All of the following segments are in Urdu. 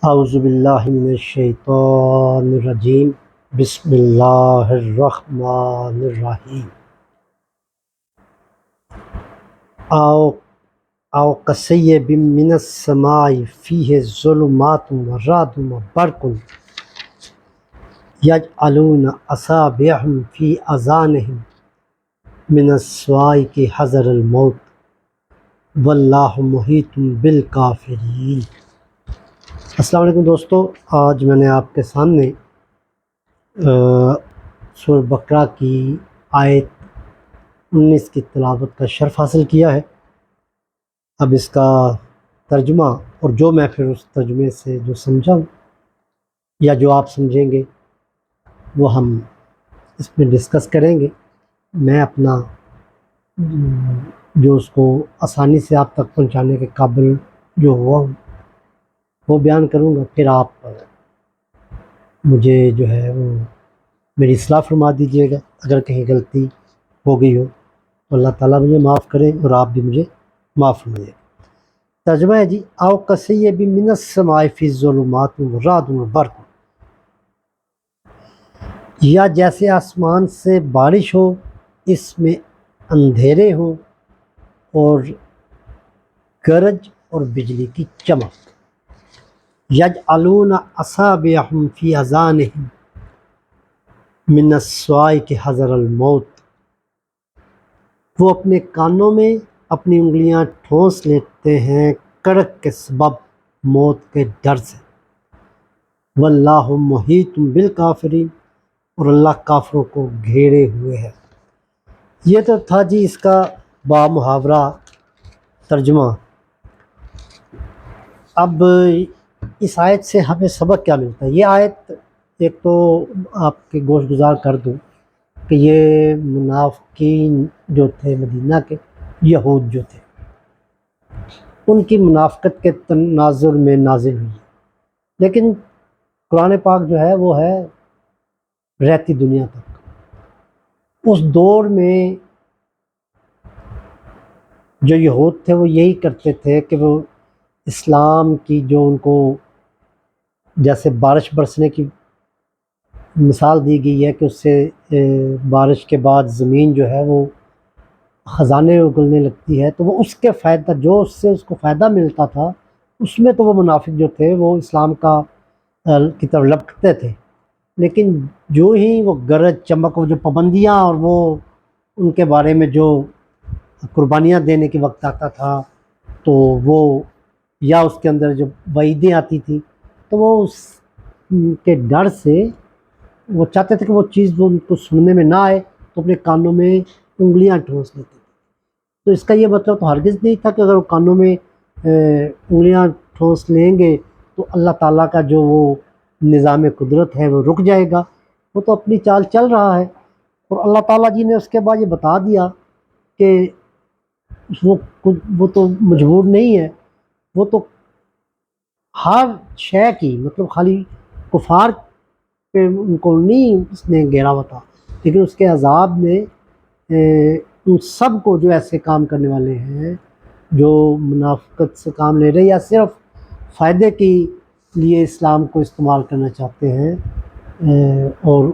اعوذ باللہ من الشیطان الرجیم بسم اللہ الرحمن الرحیم آو آو کصیب من السماء فیہ ظلمات ورعد وبرق یجعلون اصابعهم فی اذانہم من الصواعق حذر الموت واللہ محیط بالکافرین۔ السلام علیکم دوستو، آج میں نے آپ کے سامنے سورہ بقرہ کی آیت 19 کی تلاوت کا شرف حاصل کیا ہے۔ اب اس کا ترجمہ اور جو میں پھر اس ترجمے سے جو سمجھا یا جو آپ سمجھیں گے وہ ہم اس میں ڈسکس کریں گے۔ میں اپنا جو اس کو آسانی سے آپ تک پہنچانے کے قابل جو ہوا ہوں وہ بیان کروں گا، پھر آپ مجھے جو ہے وہ میری اصلاح فرما دیجیے گا۔ اگر کہیں غلطی ہو گئی ہو تو اللہ تعالیٰ مجھے معاف کرے اور آپ بھی مجھے معاف فرمائیے۔ ترجمہ ہے او کصیب من السماء فی الظلمات ورعد وبرق، یا جیسے آسمان سے بارش ہو، اس میں اندھیرے ہوں اور گرج اور بجلی کی چمک۔ یجعلون اصابعهم فی اذانہم من الصواعق حذر الموت، وہ اپنے کانوں میں اپنی انگلیاں ٹھونس لیتے ہیں کڑک کے سبب موت کے ڈر سے۔ واللہ محیط بالکافرین، اور اللہ کافروں کو گھیرے ہوئے ہے۔ یہ تو تھا جی اس کا با محاورہ ترجمہ۔ اب اس آیت سے ہمیں سبق کیا ملتا ہے؟ یہ آیت ایک تو آپ کے گوش گزار کر دوں کہ یہ منافقین جو تھے مدینہ کے، یہود جو تھے، ان کی منافقت کے تناظر میں نازل ہوئی، لیکن قرآن پاک جو ہے وہ ہے رہتی دنیا تک۔ اس دور میں جو یہود تھے وہ یہی کرتے تھے کہ وہ اسلام کی جو ان کو جیسے بارش برسنے کی مثال دی گئی ہے کہ اس سے بارش کے بعد زمین جو ہے وہ خزانے اگلنے لگتی ہے، تو وہ اس کے فائدہ جو اس سے اس کو فائدہ ملتا تھا اس میں تو وہ منافق جو تھے وہ اسلام کی طرف لپکتے تھے، لیکن جو ہی وہ گرج چمک وہ جو پابندیاں اور وہ ان کے بارے میں جو قربانیاں دینے کے وقت آتا تھا تو وہ یا اس کے اندر جو وعیدیں آتی تھیں تو وہ اس کے ڈر سے وہ چاہتے تھے کہ وہ چیز وہ ان کو سننے میں نہ آئے، تو اپنے کانوں میں انگلیاں ٹھونس لیتے تھے۔ تو اس کا یہ مطلب تو ہرگز نہیں تھا کہ اگر وہ کانوں میں انگلیاں ٹھونس لیں گے تو اللہ تعالیٰ کا جو وہ نظام قدرت ہے وہ رک جائے گا، وہ تو اپنی چال چل رہا ہے۔ اور اللہ تعالیٰ جی نے اس کے بعد یہ بتا دیا کہ وہ تو مجبور نہیں ہے، وہ تو ہر شے کی مطلب خالی کفار پہ ان کو نہیں اس نے گھیرا ہوا تھا، لیکن اس کے عذاب میں ان سب کو جو ایسے کام کرنے والے ہیں، جو منافقت سے کام لے رہے یا صرف فائدے کے لیے اسلام کو استعمال کرنا چاہتے ہیں اور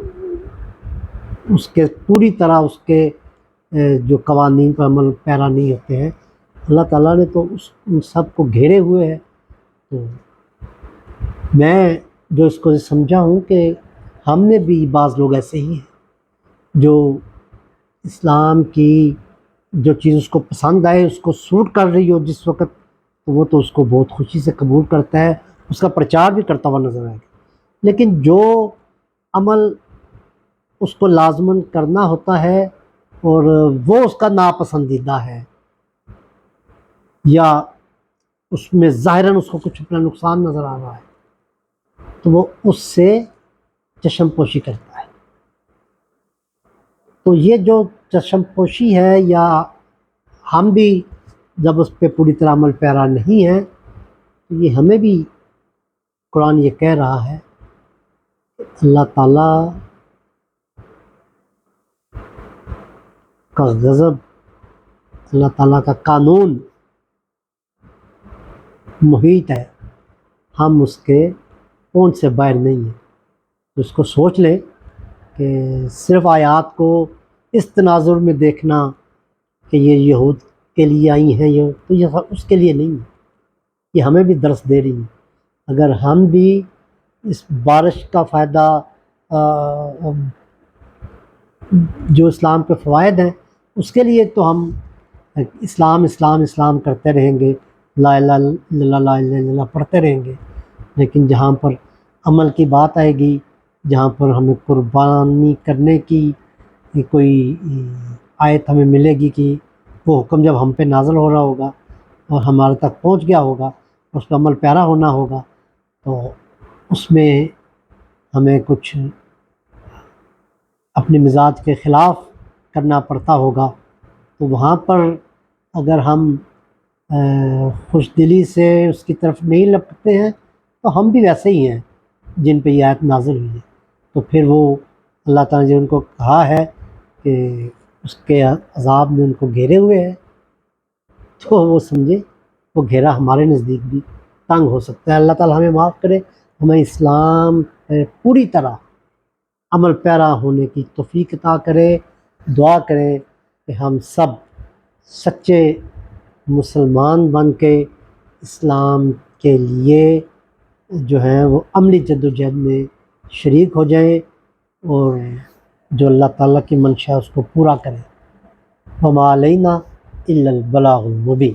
اس کے پوری طرح اس کے جو قوانین پر عمل پیرا نہیں ہوتے ہیں، اللہ تعالیٰ نے تو ان سب کو گھیرے ہوئے ہے۔ تو میں جو اس کو سمجھا ہوں کہ ہم نے بھی بعض لوگ ایسے ہی ہیں جو اسلام کی جو چیز اس کو پسند آئے، اس کو سوٹ کر رہی ہو جس وقت، تو وہ تو اس کو بہت خوشی سے قبول کرتا ہے، اس کا پرچار بھی کرتا ہوا نظر آئے گا۔ لیکن جو عمل اس کو لازماً کرنا ہوتا ہے اور وہ اس کا ناپسندیدہ ہے یا اس میں ظاہراً اس کو کچھ اپنا نقصان نظر آ رہا ہے، تو وہ اس سے چشم پوشی کرتا ہے۔ تو یہ جو چشم پوشی ہے یا ہم بھی جب اس پہ پوری طرح عمل پیرا نہیں ہے تو یہ ہمیں بھی قرآن یہ کہہ رہا ہے کہ اللہ تعالیٰ کا غضب، اللہ تعالیٰ کا قانون محیط ہے ہم اس کے پہنچ سے باہر نہیں ہیں۔ تو اس کو سوچ لیں کہ صرف آیات کو اس تناظر میں دیکھنا کہ یہ یہود کے لیے آئی ہیں، یہ تو یہ اس کے لیے نہیں ہے، یہ ہمیں بھی درس دے رہی ہیں۔ اگر ہم بھی اس بارش کا فائدہ جو اسلام کے فوائد ہیں اس کے لیے تو ہم اسلام اسلام اسلام کرتے رہیں گے، لا الہ الا اللہ لا الہ الا اللہ پڑھتے رہیں گے، لیکن جہاں پر عمل کی بات آئے گی، جہاں پر ہمیں قربانی کرنے کی کوئی آیت ہمیں ملے گی کہ وہ حکم جب ہم پہ نازل ہو رہا ہوگا اور ہمارے تک پہنچ گیا ہوگا، اس پہ عمل پیرا ہونا ہوگا، تو اس میں ہمیں کچھ اپنے مزاج کے خلاف کرنا پڑتا ہوگا، تو وہاں پر اگر ہم خوش دلی سے اس کی طرف نہیں لپکتے ہیں تو ہم بھی ویسے ہی ہیں جن پہ یہ آیت نازل ہوئی ہے۔ تو پھر وہ اللہ تعالیٰ نے جو ان کو کہا ہے کہ اس کے عذاب میں ان کو گھیرے ہوئے ہے، تو وہ سمجھے وہ گھیرا ہمارے نزدیک بھی تنگ ہو سکتا ہے۔ اللہ تعالیٰ ہمیں معاف کرے، ہمیں اسلام پہ پوری طرح عمل پیرا ہونے کی توفیق عطا کرے۔ دعا کریں کہ ہم سب سچے مسلمان بن کے اسلام کے لیے جو ہیں وہ عملی جدوجہد میں شریک ہو جائیں اور جو اللہ تعالیٰ کی منشا ہے اس کو پورا کریں۔ وما علینا الا البلاغ المبین۔